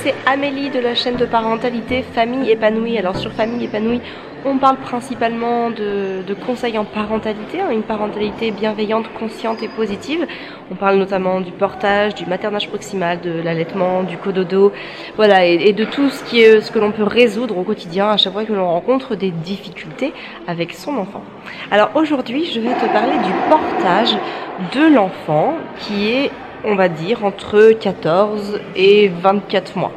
c'est Amélie de la chaîne de parentalité Famille Épanouie. Alors sur Famille Épanouie, on parle principalement de conseils en parentalité, une parentalité bienveillante, consciente et positive. On parle notamment du portage, du maternage proximal, de l'allaitement, du cododo, voilà, et de tout ce que l'on peut résoudre au quotidien à chaque fois que l'on rencontre des difficultés avec son enfant. Alors aujourd'hui, je vais te parler du portage de l'enfant qui est, on va dire, entre 14 et 24 mois.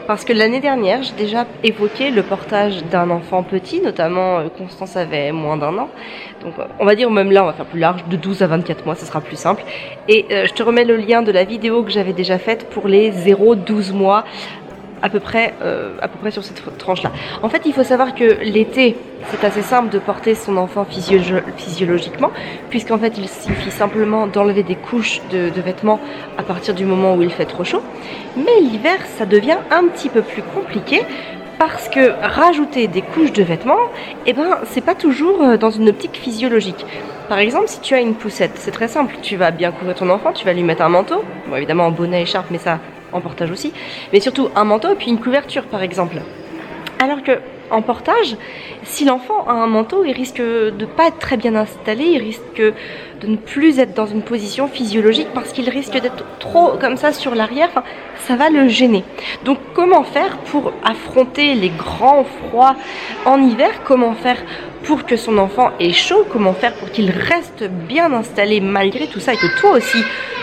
Parce que l'année dernière, j'ai déjà évoqué le portage d'un enfant petit, notamment Constance avait moins d'1 an. Donc on va dire, même là on va faire plus large, de 12 à 24 mois, ce sera plus simple. Et je te remets le lien de la vidéo que j'avais déjà faite pour les 0-12 mois, à peu près sur cette tranche-là. En fait, il faut savoir que l'été, c'est assez simple de porter son enfant physiologiquement, puisqu'en fait, il suffit simplement d'enlever des couches de vêtements à partir du moment où il fait trop chaud. Mais l'hiver, ça devient un petit peu plus compliqué, parce que rajouter des couches de vêtements, c'est pas toujours dans une optique physiologique. Par exemple, si tu as une poussette, c'est très simple. Tu vas bien couvrir ton enfant, tu vas lui mettre un manteau, bon évidemment en bonnet, écharpe, mais ça en portage aussi, mais surtout un manteau et puis une couverture par exemple. Alors que en portage, si l'enfant a un manteau, il risque de pas être très bien installé, il risque de ne plus être dans une position physiologique parce qu'il risque d'être trop comme ça sur l'arrière, ça va le gêner. Donc comment faire pour affronter les grands froids en hiver? Comment faire pour que son enfant ait chaud? Comment faire pour qu'il reste bien installé malgré tout ça et que toi aussi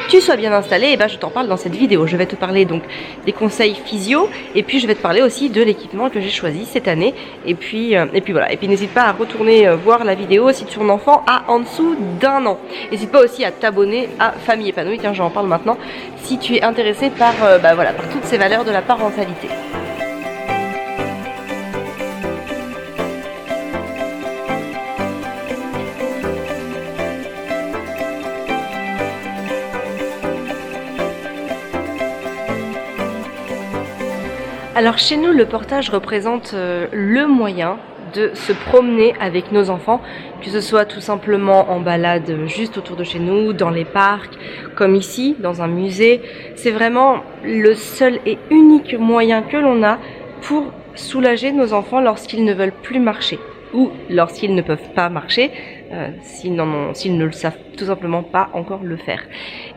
tu sois bien installé? Je t'en parle dans cette vidéo. Je vais te parler donc des conseils physio et puis je vais te parler aussi de l'équipement que j'ai choisi cette année. Et puis voilà. Et puis n'hésite pas à retourner voir la vidéo si ton enfant a en dessous d'1 an. N'hésite pas aussi à t'abonner à Famille Épanouie, tiens j'en parle maintenant, si tu es intéressé par toutes ces valeurs de la parentalité. Alors chez nous, le portage représente le moyen de se promener avec nos enfants, que ce soit tout simplement en balade juste autour de chez nous, dans les parcs, comme ici, dans un musée. C'est vraiment le seul et unique moyen que l'on a pour soulager nos enfants lorsqu'ils ne veulent plus marcher ou lorsqu'ils ne peuvent pas marcher, s'ils ne le savent tout simplement pas encore le faire.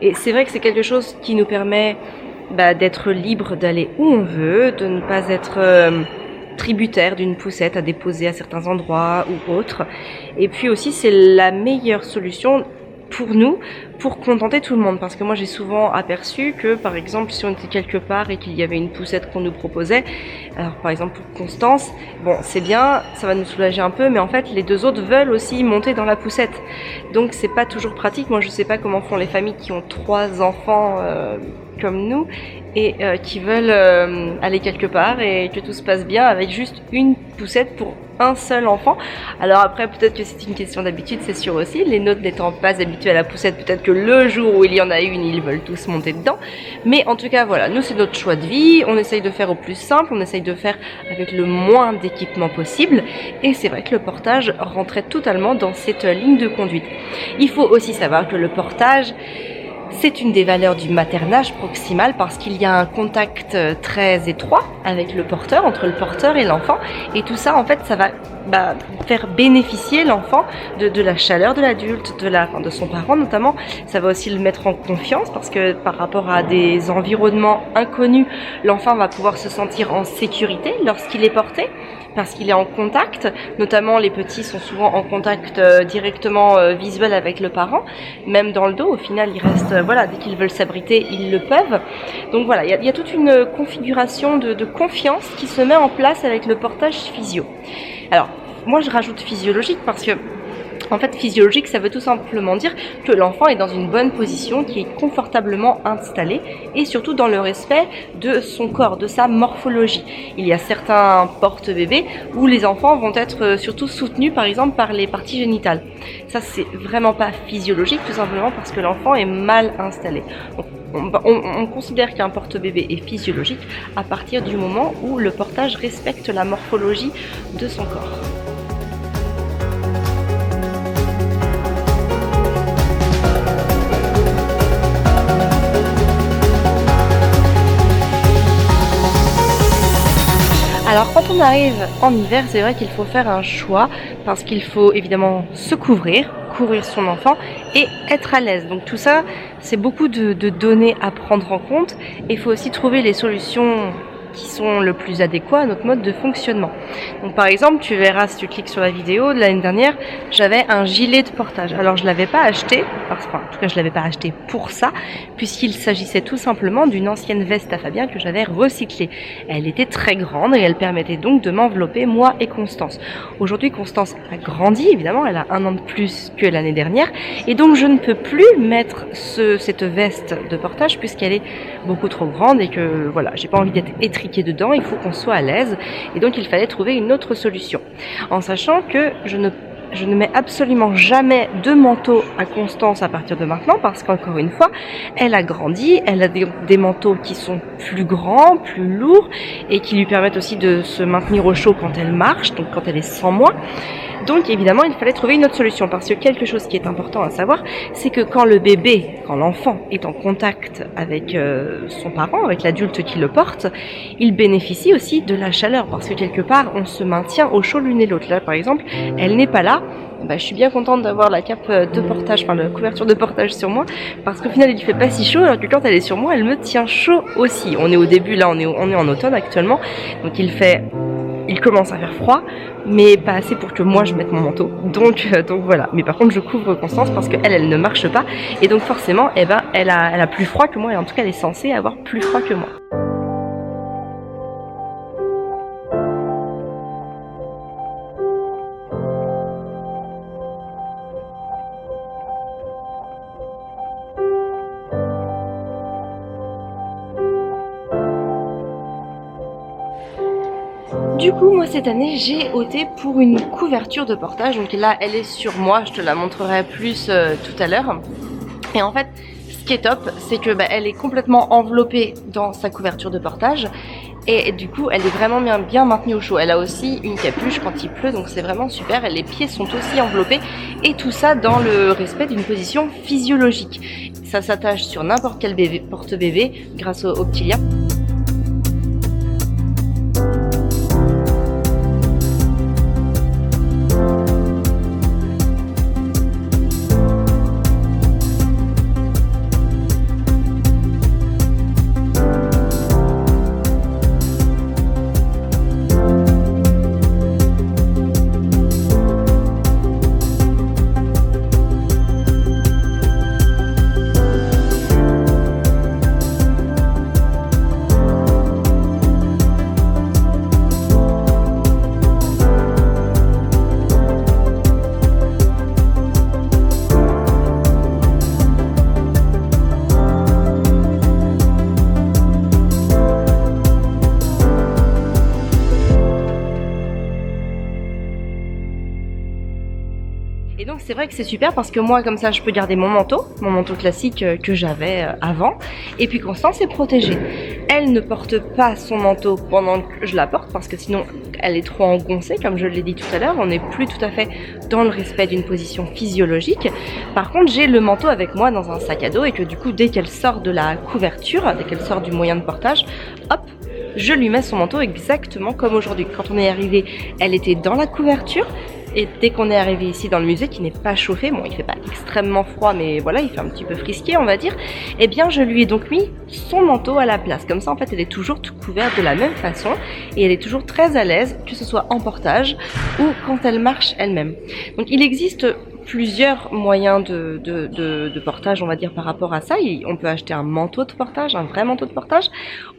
Et c'est vrai que c'est quelque chose qui nous permet d'être libre d'aller où on veut, de ne pas être tributaire d'une poussette à déposer à certains endroits ou autres. Et puis aussi, c'est la meilleure solution pour nous, pour contenter tout le monde. Parce que moi, j'ai souvent aperçu que, par exemple, si on était quelque part et qu'il y avait une poussette qu'on nous proposait, alors par exemple pour Constance, bon, c'est bien, ça va nous soulager un peu, mais en fait, les 2 autres veulent aussi monter dans la poussette. Donc, c'est pas toujours pratique. Moi, je sais pas comment font les familles qui ont 3 enfants comme nous et qui veulent aller quelque part et que tout se passe bien avec juste une poussette pour un seul enfant. Alors après, peut-être que c'est une question d'habitude, c'est sûr aussi. Les nôtres n'étant pas habitués à la poussette, peut-être que le jour où il y en a une, ils veulent tous monter dedans. Mais en tout cas, voilà, nous c'est notre choix de vie. On essaye de faire au plus simple, on essaye de faire avec le moins d'équipement possible. Et c'est vrai que le portage rentrait totalement dans cette ligne de conduite. Il faut aussi savoir que le portage, c'est une des valeurs du maternage proximal parce qu'il y a un contact très étroit avec le porteur, entre le porteur et l'enfant. Et tout ça, en fait, ça va faire bénéficier l'enfant de la chaleur de l'adulte, de son parent notamment. Ça va aussi le mettre en confiance parce que par rapport à des environnements inconnus, l'enfant va pouvoir se sentir en sécurité lorsqu'il est porté, parce qu'il est en contact, notamment les petits sont souvent en contact directement visuel avec le parent, même dans le dos, au final ils restent, dès qu'ils veulent s'abriter, ils le peuvent. Donc voilà, il y a toute une configuration de confiance qui se met en place avec le portage physio. Alors, moi je rajoute physiologique parce que en fait, physiologique, ça veut tout simplement dire que l'enfant est dans une bonne position, qui est confortablement installé et surtout dans le respect de son corps, de sa morphologie. Il y a certains porte-bébés où les enfants vont être surtout soutenus par exemple par les parties génitales. Ça, c'est vraiment pas physiologique, tout simplement parce que l'enfant est mal installé. Donc, on considère qu'un porte-bébé est physiologique à partir du moment où le portage respecte la morphologie de son corps. Alors quand on arrive en hiver, c'est vrai qu'il faut faire un choix parce qu'il faut évidemment se couvrir son enfant et être à l'aise. Donc tout ça, c'est beaucoup de données à prendre en compte et il faut aussi trouver les solutions qui sont le plus adéquats à notre mode de fonctionnement. Donc par exemple, tu verras si tu cliques sur la vidéo de l'année dernière, j'avais un gilet de portage. Alors je l'avais pas acheté, en tout cas je l'avais pas acheté pour ça, puisqu'il s'agissait tout simplement d'une ancienne veste à Fabien que j'avais recyclée. Elle était très grande et elle permettait donc de m'envelopper moi et Constance. Aujourd'hui Constance a grandi, évidemment, elle a 1 an de plus que l'année dernière et donc je ne peux plus mettre cette veste de portage puisqu'elle est beaucoup trop grande et que voilà, j'ai pas envie d'être étriquée dedans, il faut qu'on soit à l'aise et donc il fallait trouver une autre solution en sachant que je ne mets absolument jamais de manteau à Constance à partir de maintenant parce qu'encore une fois, elle a grandi, elle a des manteaux qui sont plus grands, plus lourds et qui lui permettent aussi de se maintenir au chaud quand elle marche, donc quand elle est sans moi. Donc évidemment, il fallait trouver une autre solution parce que quelque chose qui est important à savoir, c'est que quand l'enfant est en contact avec son parent, avec l'adulte qui le porte, il bénéficie aussi de la chaleur parce que quelque part, on se maintient au chaud l'une et l'autre. Là, par exemple, elle n'est pas là. Je suis bien contente d'avoir la cape de portage, enfin la couverture de portage sur moi parce qu'au final, il fait pas si chaud alors que quand elle est sur moi, elle me tient chaud aussi. On est au début, là, on est en automne actuellement, donc il commence à faire froid, mais pas assez pour que moi je mette mon manteau. Donc voilà. Mais par contre, je couvre Constance parce qu'elle ne marche pas. Et donc forcément, elle a plus froid que moi. Et en tout cas, elle est censée avoir plus froid que moi. Du coup, moi cette année, j'ai opté pour une couverture de portage. Donc là, elle est sur moi, je te la montrerai plus tout à l'heure. Et en fait, ce qui est top, c'est que elle est complètement enveloppée dans sa couverture de portage. Et du coup, elle est vraiment bien maintenue au chaud. Elle a aussi une capuche quand il pleut, donc c'est vraiment super. Et les pieds sont aussi enveloppés. Et tout ça dans le respect d'une position physiologique. Ça s'attache sur n'importe quel porte-bébé grâce au petit lien. Et donc c'est vrai que c'est super parce que moi comme ça je peux garder mon manteau classique que j'avais avant. Et puis Constance est protégée. Elle ne porte pas son manteau pendant que je la porte parce que sinon elle est trop engoncée comme je l'ai dit tout à l'heure. On n'est plus tout à fait dans le respect d'une position physiologique. Par contre j'ai le manteau avec moi dans un sac à dos et que du coup dès qu'elle sort de la couverture, dès qu'elle sort du moyen de portage, hop, je lui mets son manteau exactement comme aujourd'hui. Quand on est arrivé, elle était dans la couverture. Et dès qu'on est arrivé ici dans le musée qui n'est pas chauffé, bon il fait pas extrêmement froid mais voilà il fait un petit peu frisqué on va dire, eh bien je lui ai donc mis son manteau à la place. Comme ça en fait elle est toujours toute couverte de la même façon et elle est toujours très à l'aise que ce soit en portage ou quand elle marche elle-même. Donc il existe plusieurs moyens de portage on va dire par rapport à ça. On peut acheter un manteau de portage, un vrai manteau de portage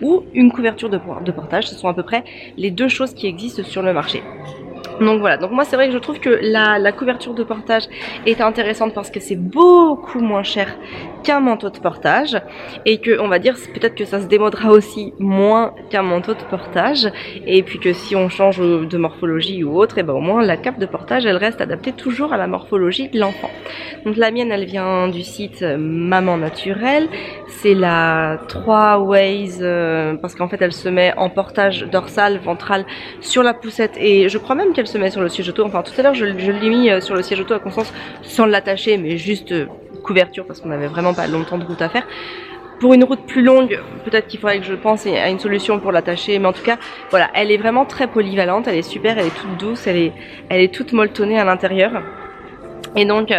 ou une couverture de portage. Ce sont à peu près les deux choses qui existent sur le marché. Donc voilà, donc moi c'est vrai que je trouve que la couverture de portage est intéressante parce que c'est beaucoup moins cher qu'un manteau de portage et que on va dire peut-être que ça se démodera aussi moins qu'un manteau de portage et puis que si on change de morphologie ou autre, et ben au moins la cape de portage elle reste adaptée toujours à la morphologie de l'enfant. Donc la mienne elle vient du site Maman Naturelle, c'est la 3 Ways parce qu'en fait elle se met en portage dorsal, ventral sur la poussette et je crois même qu'elle se met sur le siège auto. Enfin tout à l'heure je l'ai mis sur le siège auto à Constance sans l'attacher mais juste couverture parce qu'on n'avait vraiment pas longtemps de route à faire Pour une route plus longue, peut-être qu'il faudrait que je pense à une solution pour l'attacher, mais en tout cas, voilà, elle est vraiment très polyvalente, elle est super, elle est toute douce, elle est toute molletonnée à l'intérieur. Et donc,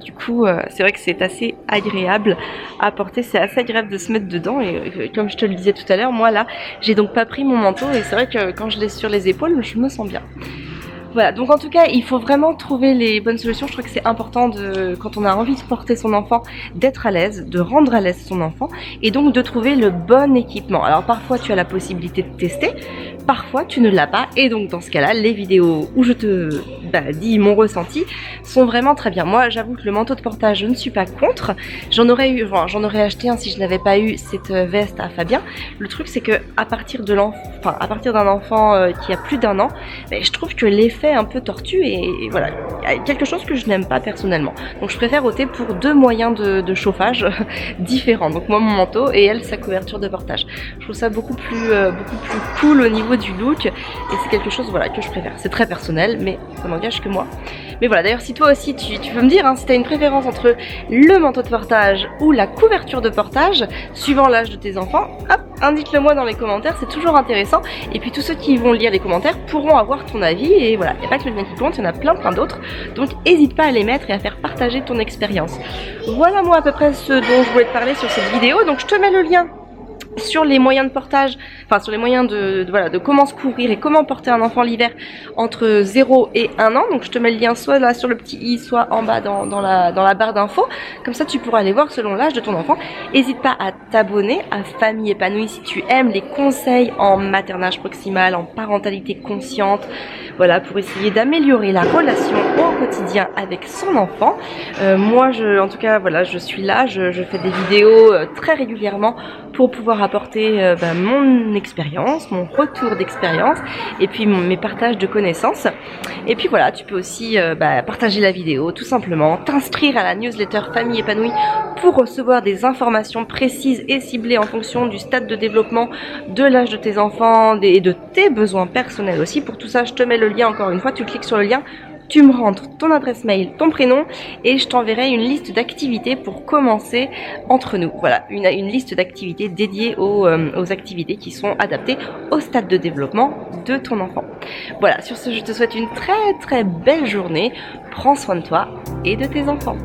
du coup, c'est vrai que c'est assez agréable à porter, c'est assez agréable de se mettre dedans. Et comme je te le disais tout à l'heure, moi là, j'ai donc pas pris mon manteau et c'est vrai que quand je l'ai sur les épaules, je me sens bien. Voilà, donc en tout cas, il faut vraiment trouver les bonnes solutions. Je crois que c'est important quand on a envie de porter son enfant, d'être à l'aise, de rendre à l'aise son enfant, et donc de trouver le bon équipement. Alors parfois, tu as la possibilité de tester, parfois tu ne l'as pas, et donc dans ce cas-là, les vidéos où je te dis mon ressenti sont vraiment très bien. Moi, j'avoue que le manteau de portage, je ne suis pas contre. J'en aurais acheté un si je n'avais pas eu cette veste à Fabien. Le truc, c'est que à partir d'un enfant qui a plus d'1 an, je trouve que l'effet un peu tortue et voilà, quelque chose que je n'aime pas personnellement. Donc je préfère opter pour 2 moyens de chauffage différents. Donc moi mon manteau et elle sa couverture de portage. Je trouve ça beaucoup plus cool au niveau du look et c'est quelque chose voilà que je préfère. C'est très personnel mais ça n'engage que moi. Mais voilà, d'ailleurs si toi aussi tu peux me dire si tu as une préférence entre le manteau de portage ou la couverture de portage, suivant l'âge de tes enfants, hop, indique-le moi dans les commentaires, c'est toujours intéressant. Et puis tous ceux qui vont lire les commentaires pourront avoir ton avis et voilà, il n'y a pas que le mien qui compte, il y en a plein d'autres. Donc n'hésite pas à les mettre et à faire partager ton expérience. Voilà moi à peu près ce dont je voulais te parler sur cette vidéo, donc je te mets le lien sur les moyens de portage, sur les moyens de comment se couvrir et comment porter un enfant l'hiver entre 0 et 1 an. Donc je te mets le lien soit là sur le petit i, soit en bas dans la barre d'infos. Comme ça tu pourras aller voir selon l'âge de ton enfant. N'hésite pas à t'abonner à Famille Épanouie si tu aimes les conseils en maternage proximal, en parentalité consciente. Voilà, pour essayer d'améliorer la relation au quotidien avec son enfant. Moi, en tout cas, voilà, je suis là, je fais des vidéos très régulièrement pour pouvoir apporter mon expérience, mon retour d'expérience et puis mes partages de connaissances. Et puis voilà, tu peux aussi partager la vidéo tout simplement, t'inscrire à la newsletter Famille Épanouie pour recevoir des informations précises et ciblées en fonction du stade de développement, de l'âge de tes enfants et de tes besoins personnels aussi. Pour tout ça, je te mets le lien encore une fois, tu cliques sur le lien, tu me rentres ton adresse mail, ton prénom et je t'enverrai une liste d'activités pour commencer entre nous. Voilà, une liste d'activités dédiées aux activités qui sont adaptées au stade de développement de ton enfant. Voilà, sur ce, je te souhaite une très très belle journée. Prends soin de toi et de tes enfants.